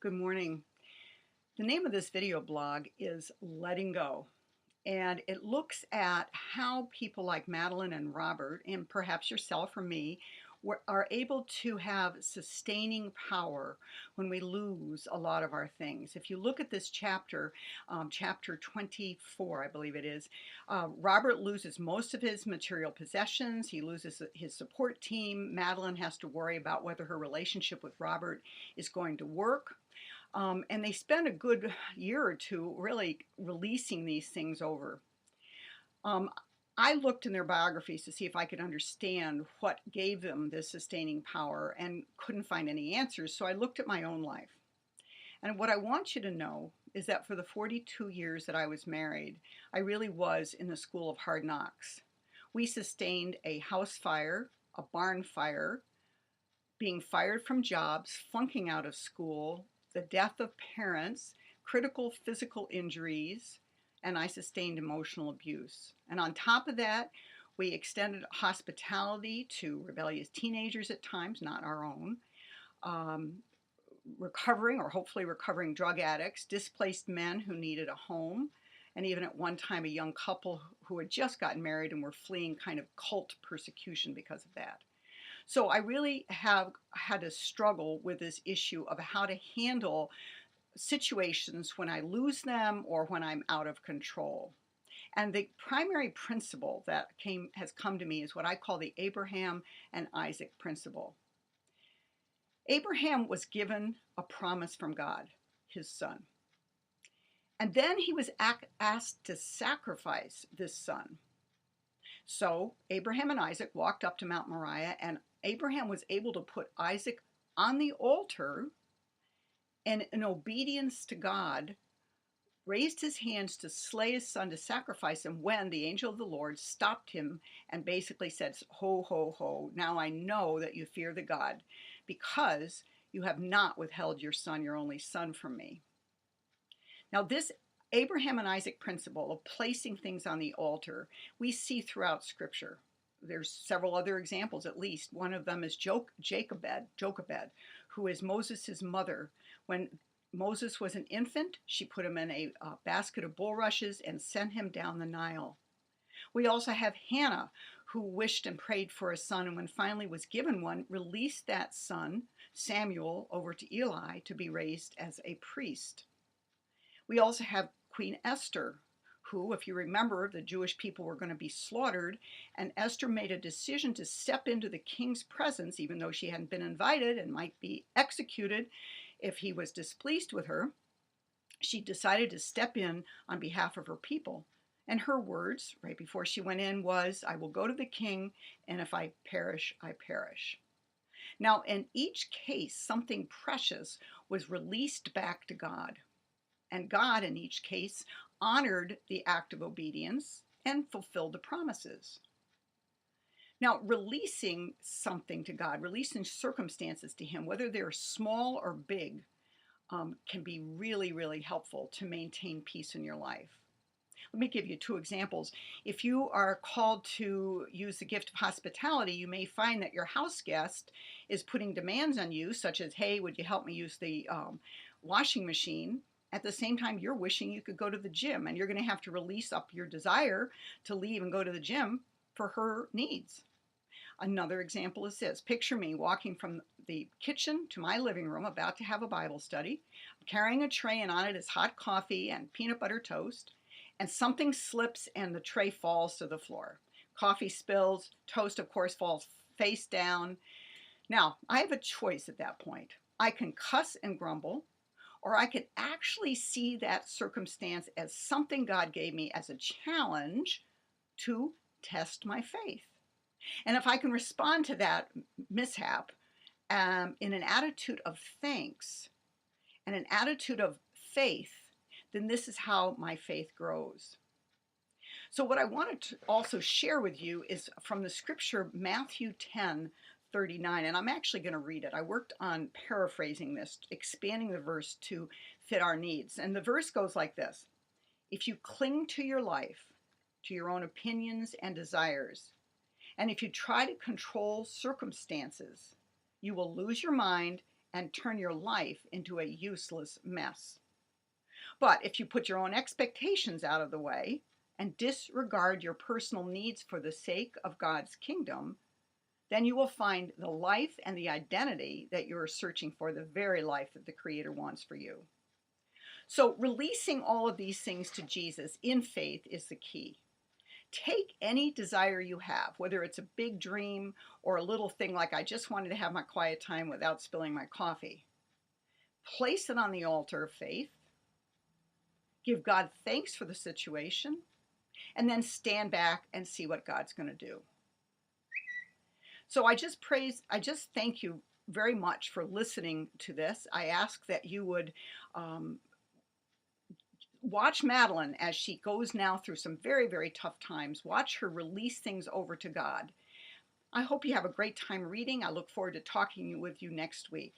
Good morning. The name of this video blog is Letting Go, and it looks at how people like Madeline and Robert, and perhaps yourself or me, are able to have sustaining power when we lose a lot of our things. If you look at this chapter, chapter 24, I believe it is, Robert loses most of his material possessions. He loses his support team. Madeline has to worry about whether her relationship with Robert is going to work. And they spend a good year or two really releasing these things over. Um, I looked in their biographies to see if I could understand what gave them this sustaining power and couldn't find any answers, so I looked at my own life. And what I want you to know is that for the 42 years that I was married, I really was in the school of hard knocks. We sustained a house fire, a barn fire, being fired from jobs, flunking out of school, the death of parents, critical physical injuries, and I sustained emotional abuse. And on top of that, we extended hospitality to rebellious teenagers at times, not our own, recovering or hopefully recovering drug addicts, displaced men who needed a home, and even at one time a young couple who had just gotten married and were fleeing kind of cult persecution because of that. So I really have had to struggle with this issue of how to handle situations when I lose them or when I'm out of control. And the primary principle that has come to me is what I call the Abraham and Isaac principle. Abraham was given a promise from God, his son. And then he was asked to sacrifice this son. So Abraham and Isaac walked up to Mount Moriah, and Abraham was able to put Isaac on the altar and in obedience to God, raised his hands to slay his son, to sacrifice him, when the angel of the Lord stopped him and basically said, ho, ho, ho, now I know that you fear the God, because you have not withheld your son, your only son, from me. Now this Abraham and Isaac principle of placing things on the altar, we see throughout Scripture. There's several other examples, at least. One of them is Jochebed, who is Moses' mother. When Moses was an infant, she put him in a basket of bulrushes and sent him down the Nile. We also have Hannah, who wished and prayed for a son, and when finally was given one, released that son, Samuel, over to Eli to be raised as a priest. We also have Queen Esther, who, if you remember, the Jewish people were going to be slaughtered, and Esther made a decision to step into the king's presence, even though she hadn't been invited and might be executed if he was displeased with her. She decided to step in on behalf of her people. And her words, right before she went in, was, I will go to the king, and if I perish, I perish. Now, in each case, something precious was released back to God. And God, in each case, honored the act of obedience and fulfilled the promises. Now, releasing something to God, releasing circumstances to Him, whether they're small or big, can be really, really helpful to maintain peace in your life. Let me give you two examples. If you are called to use the gift of hospitality, you may find that your house guest is putting demands on you, such as, hey, would you help me use the washing machine? At the same time, you're wishing you could go to the gym, and you're going to have to release up your desire to leave and go to the gym for her needs. Another example is this. Picture me walking from the kitchen to my living room, about to have a Bible study. I'm carrying a tray, and on it is hot coffee and peanut butter toast, and something slips and the tray falls to the floor. Coffee spills, toast, of course, falls face down. Now, I have a choice at that point. I can cuss and grumble, or I could actually see that circumstance as something God gave me as a challenge to test my faith. And if I can respond to that mishap in an attitude of thanks and an attitude of faith, then this is how my faith grows. So what I wanted to also share with you is from the scripture Matthew 10:39, and I'm actually going to read it. I worked on paraphrasing this, expanding the verse to fit our needs. And the verse goes like this. If you cling to your life, to your own opinions and desires, and if you try to control circumstances, you will lose your mind and turn your life into a useless mess. But if you put your own expectations out of the way and disregard your personal needs for the sake of God's kingdom, then you will find the life and the identity that you're searching for, the very life that the Creator wants for you. So releasing all of these things to Jesus in faith is the key. Take any desire you have, whether it's a big dream or a little thing like I just wanted to have my quiet time without spilling my coffee. Place it on the altar of faith. Give God thanks for the situation, and then stand back and see what God's going to do. So I just thank you very much for listening to this. I ask that you would watch Madeline as she goes now through some very, very tough times. Watch her release things over to God. I hope you have a great time reading. I look forward to talking with you next week.